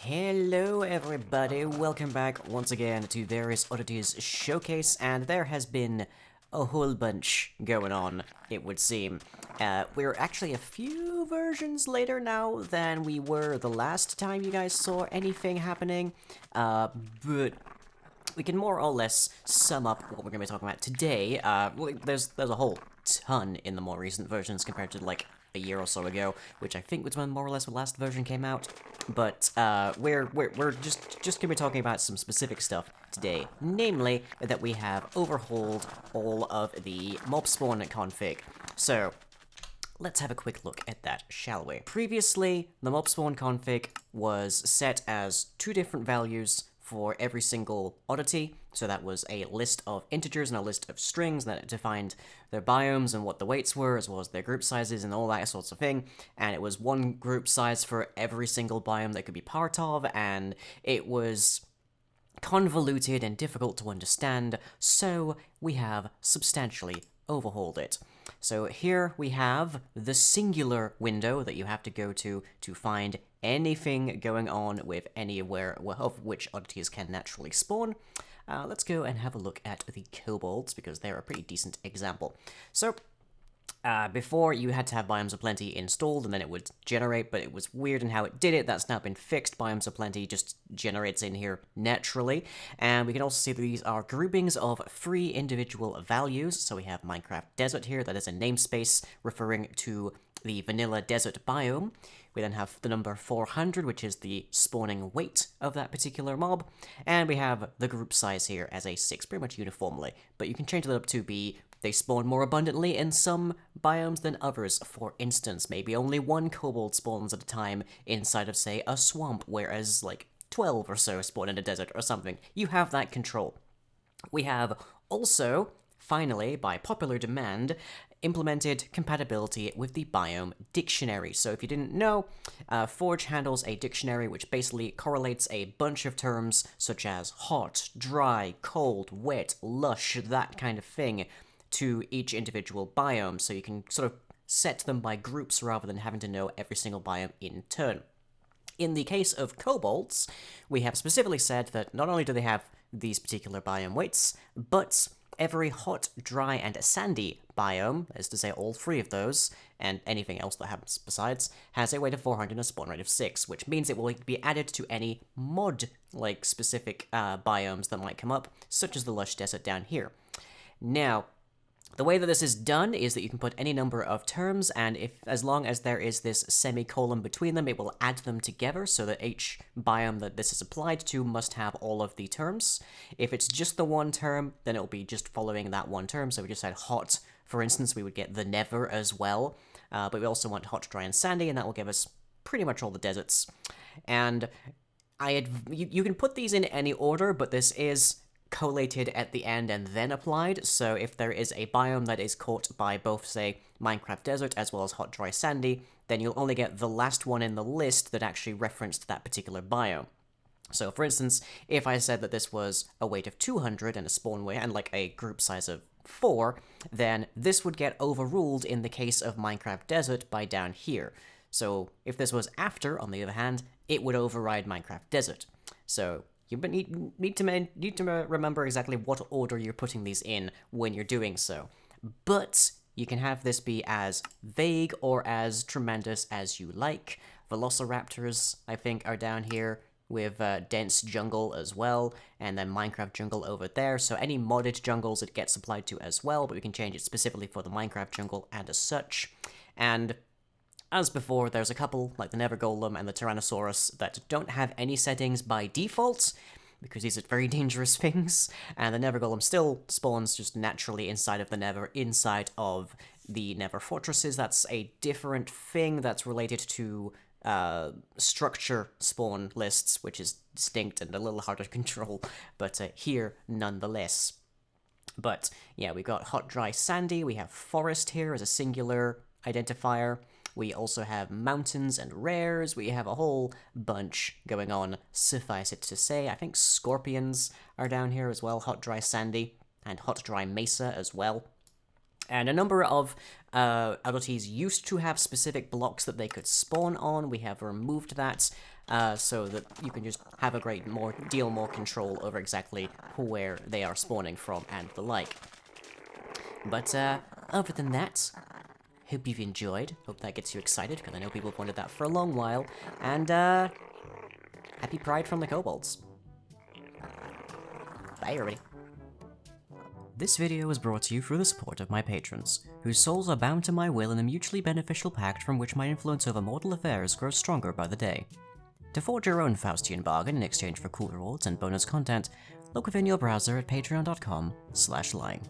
Hello everybody, welcome back once again to Various Oddities Showcase, and there has been a whole bunch going on, it would seem. We're actually a few versions later now than we were the last time you guys saw anything happening, but we can more or less sum up what we're going to be talking about today. There's a whole ton in the more recent versions compared to, like, a year or so ago, which I think was when more or less the last version came out. But we're just gonna be talking about some specific stuff today, namely that we have overhauled all of the mob spawn config. So let's have a quick look at that, shall we? Previously, the mob spawn config was set as two different values for every single oddity, so that was a list of integers and a list of strings that defined their biomes and what the weights were, as well as their group sizes and all that sorts of thing, and it was one group size for every single biome they could be part of, and it was convoluted and difficult to understand, so we have substantially overhauled it. So here we have the singular window that you have to go to find anything going on with anywhere of which oddities can naturally spawn. Let's go and have a look at the kobolds, because they're a pretty decent example. So, before, you had to have Biomes of Plenty installed, and then it would generate, but it was weird in how it did it. That's now been fixed. Biomes of Plenty just generates in here naturally. And we can also see that these are groupings of 3 individual values. So we have Minecraft Desert here, that is a namespace referring to the vanilla desert biome. We then have the number 400, which is the spawning weight of that particular mob. And we have the group size here as a 6, pretty much uniformly. But you can change that up to be they spawn more abundantly in some biomes than others. For instance, maybe only 1 kobold spawns at a time inside of, say, a swamp, whereas, like, 12 or so spawn in a desert or something. You have that control. We have also, finally, by popular demand, implemented compatibility with the biome dictionary. So if you didn't know, Forge handles a dictionary which basically correlates a bunch of terms such as hot, dry, cold, wet, lush, that kind of thing, to each individual biome, so you can sort of set them by groups rather than having to know every single biome in turn. In the case of kobolds, we have specifically said that not only do they have these particular biome weights, but every hot, dry, and sandy biome, as to say all 3 of those, and anything else that happens besides, has a weight of 400 and a spawn rate of 6, which means it will be added to any mod, like, specific biomes that might come up, such as the lush desert down here. Now, the way that this is done is that you can put any number of terms, and as long as there is this semicolon between them, it will add them together, so that each biome that this is applied to must have all of the terms. If it's just the one term, then it'll be just following that one term, so we just had hot, for instance, we would get the never as well, but we also want hot, dry, and sandy, and that will give us pretty much all the deserts. And you can put these in any order, but this is collated at the end and then applied, so if there is a biome that is caught by both, say, Minecraft Desert as well as Hot, Dry, Sandy, then you'll only get the last one in the list that actually referenced that particular biome. So, for instance, if I said that this was a weight of 200 and a spawn weight, and like a group size of 4, then this would get overruled in the case of Minecraft Desert by down here. So, if this was after, on the other hand, it would override Minecraft Desert. So, you need to remember exactly what order you're putting these in when you're doing so. But you can have this be as vague or as tremendous as you like. Velociraptors, I think, are down here with dense jungle as well, and then Minecraft jungle over there. So any modded jungles it gets applied to as well, but we can change it specifically for the Minecraft jungle and as such. And as before, there's a couple, like the Nether Golem and the Tyrannosaurus, that don't have any settings by default, because these are very dangerous things, and the Nether Golem still spawns just naturally inside of the Nether, inside of the Nether fortresses. That's a different thing that's related to structure spawn lists, which is distinct and a little harder to control, but here, nonetheless. But, yeah, we've got hot, dry, sandy, we have forest here as a singular identifier. We also have mountains and rares. We have a whole bunch going on, suffice it to say. I think scorpions are down here as well, hot, dry, sandy, and hot, dry, mesa as well. And a number of oddities used to have specific blocks that they could spawn on. We have removed that. so that you can just have a more control over exactly where they are spawning from and the like. But other than that, hope you've enjoyed. Hope that gets you excited, because I know people have wanted that for a long while. And happy Pride from the Kobolds. Bye, everybody. This video was brought to you through the support of my patrons, whose souls are bound to my will in a mutually beneficial pact from which my influence over mortal affairs grows stronger by the day. To forge your own Faustian bargain in exchange for cool rewards and bonus content, look within your browser at patreon.com/lying.